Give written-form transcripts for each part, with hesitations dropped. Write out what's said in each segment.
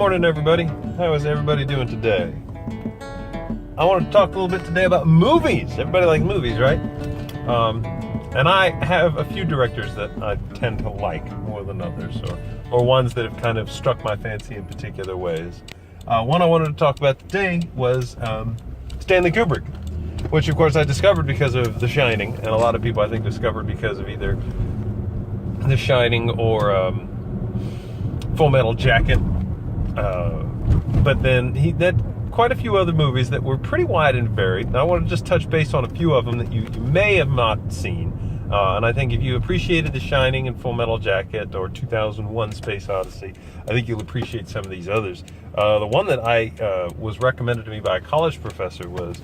Morning, everybody. How is everybody doing today? I want to talk a little bit today about movies. Everybody likes movies, right? And I have a few directors that I tend to like more than others, or ones that have kind of struck my fancy in particular ways. One I wanted to talk about today was Stanley Kubrick, which of course I discovered because of The Shining, and a lot of people I think discovered because of either The Shining or Full Metal Jacket. But then he did quite a few other movies that were pretty wide and varied. And I want to just touch base on a few of them that you may have not seen. And I think if you appreciated The Shining and Full Metal Jacket or 2001 Space Odyssey, I think you'll appreciate some of these others. The one that I was recommended to me by a college professor was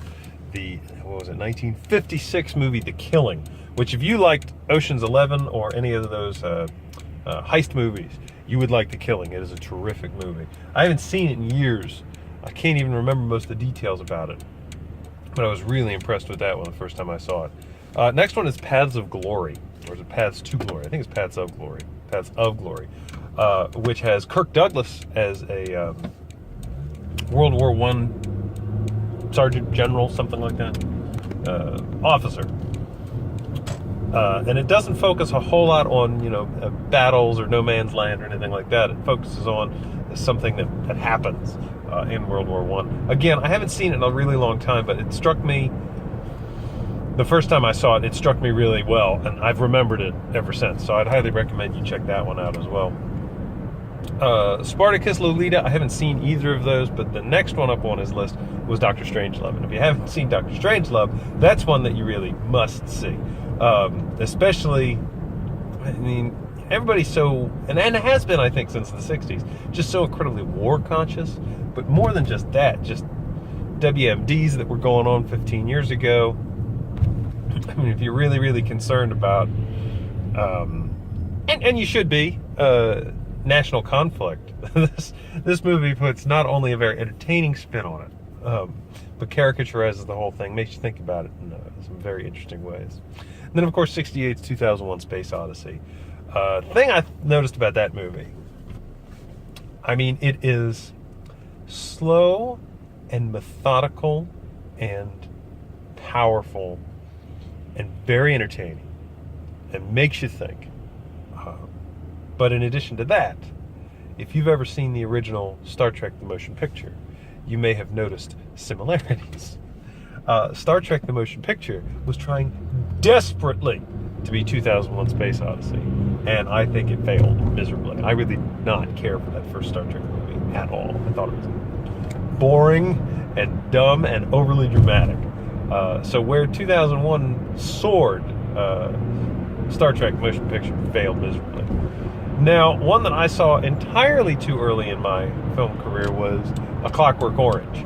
the 1956 movie The Killing, which if you liked Ocean's 11 or any of those heist movies, you would like The Killing. It is a terrific movie. I haven't seen it in years. I can't even remember most of the details about it, but I was really impressed with that one the first time I saw it. Next one is Paths of Glory, or is it Paths to Glory? I think it's Paths of Glory. Paths of Glory, which has Kirk Douglas as a World War I Sergeant General, something like that, officer. And it doesn't focus a whole lot on, battles or no man's land or anything like that. It focuses on something that happens in World War I. Again, I haven't seen it in a really long time, but it struck me, the first time I saw it, it struck me really well, and I've remembered it ever since. So I'd highly recommend you check that one out as well. Spartacus, Lolita, I haven't seen either of those, but the next one up on his list was Dr. Strangelove. And if you haven't seen Dr. Strangelove, that's one that you really must see. Especially, everybody's so, and it has been, I think, since the 60s, just so incredibly war conscious. But more than just that, just WMDs that were going on 15 years ago. If you're really, really concerned about, and you should be, national conflict, this movie puts not only a very entertaining spin on it, but caricaturizes the whole thing, makes you think about it in some very interesting ways. And then, of course, 68's 2001 Space Odyssey. Thing I noticed about that movie, it is slow and methodical and powerful and very entertaining and makes you think. But in addition to that, if you've ever seen the original Star Trek the Motion Picture, you may have noticed similarities. Star Trek the Motion Picture was trying desperately to be 2001 Space Odyssey, and I think it failed miserably. I really did not care for that first Star Trek movie at all. I thought it was boring and dumb and overly dramatic. So where 2001 soared, Star Trek Motion Picture failed miserably. Now, one that I saw entirely too early in my film career was A Clockwork Orange.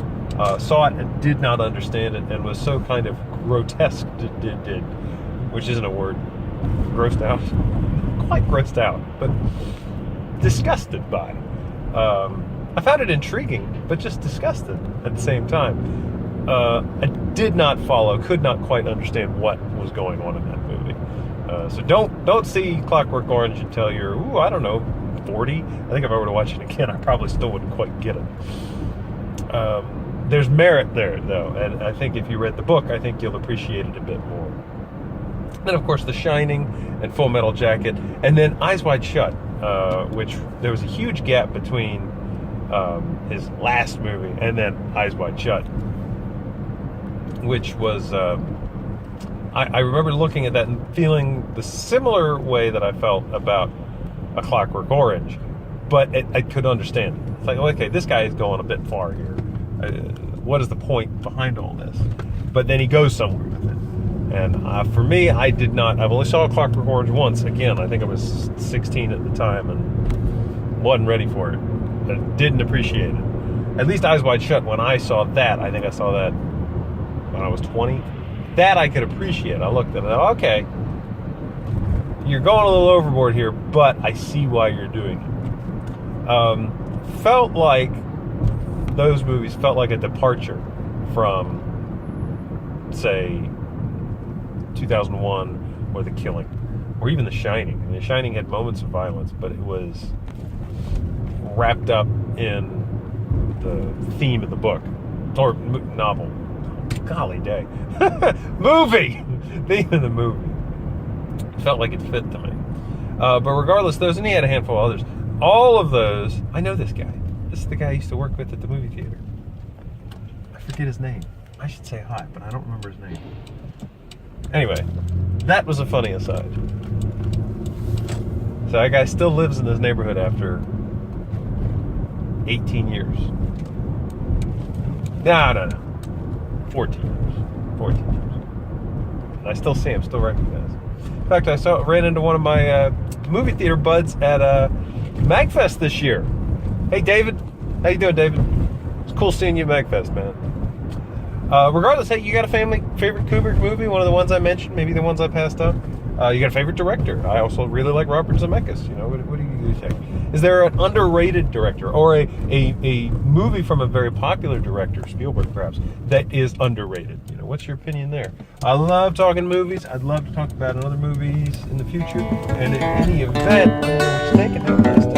Saw it and did not understand it, and was so kind of grotesque, which isn't a word, grossed out, quite grossed out, but disgusted by it. I found it intriguing, but just disgusted at the same time. I did not follow, could not quite understand what was going on in that movie. So don't see Clockwork Orange until you're, 40. I think if I were to watch it again, I probably still wouldn't quite get it. There's merit there, though, and I think if you read the book, I think you'll appreciate it a bit more. Then, of course, The Shining and Full Metal Jacket, and then Eyes Wide Shut, which there was a huge gap between his last movie and then Eyes Wide Shut, which was, I remember looking at that and feeling the similar way that I felt about A Clockwork Orange, but I could understand it. It's like, okay, this guy is going a bit far here. What is the point behind all this? But then he goes somewhere with it. And for me, I've only saw A Clockwork Orange once. Again, I think I was 16 at the time and wasn't ready for it. I didn't appreciate it. At least Eyes Wide Shut, when I saw that, I think I saw that when I was 20. That I could appreciate. I looked at it, okay, you're going a little overboard here, but I see why you're doing it. Felt like those movies felt like a departure from, say, 2001 or The Killing, or even The Shining. The Shining had moments of violence, but it was wrapped up in the theme of the book or novel. Golly day, movie theme of the movie. Felt like it fit to me. But regardless, and he had a handful of others. All of those, I know this guy. This is the guy I used to work with at the movie theater. I forget his name. I should say hi, but I don't remember his name. Anyway, that was a funny aside. So that guy still lives in this neighborhood after 18 years. No. 14 years. 14 years. And I still see him, still recognize him. In fact, ran into one of my movie theater buds at MagFest this year. Hey, David. How you doing, David? It's cool seeing you at MagFest, man. Regardless, hey, you got a favorite Kubrick movie? One of the ones I mentioned, maybe the ones I passed up? You got a favorite director? I also really like Robert Zemeckis. You know, what do you think? Is there an underrated director or a movie from a very popular director, Spielberg perhaps, that is underrated? You know, what's your opinion there? I love talking movies. I'd love to talk about other movies in the future. And in any event, let me know what you think and have a nice day.